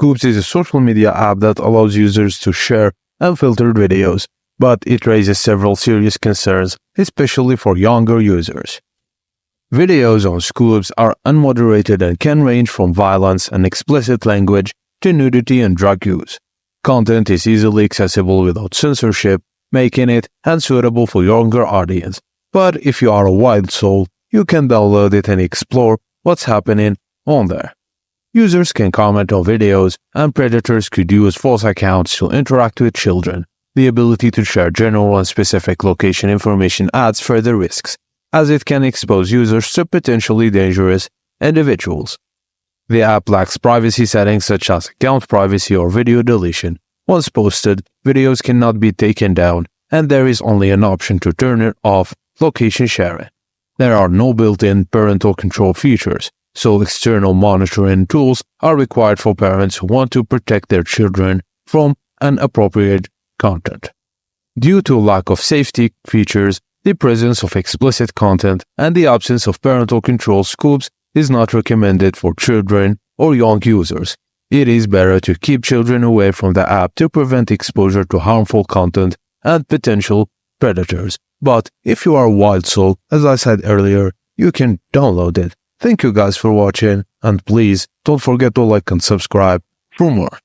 Scoopz is a social media app that allows users to share unfiltered videos, but it raises several serious concerns, especially for younger users. Videos on Scoopz are unmoderated and can range from violence and explicit language to nudity and drug use. Content is easily accessible without censorship, making it unsuitable for younger audience. But if you are a wild soul, you can download it and explore what's happening on there. Users can comment on videos, and predators could use false accounts to interact with children. The ability to share general and specific location information adds further risks, as it can expose users to potentially dangerous individuals. The app lacks privacy settings such as account privacy or video deletion. Once posted, videos cannot be taken down, and there is only an option to turn it off: location sharing. There are no built-in parental control features, so external monitoring tools are required for parents who want to protect their children from inappropriate content. Due to lack of safety features, the presence of explicit content, and the absence of parental control, Scoopz is not recommended for children or young users. It is better to keep children away from the app to prevent exposure to harmful content and potential predators. But if you are a wild soul, as I said earlier, you can download it. Thank you guys for watching, and please don't forget to like and subscribe for more.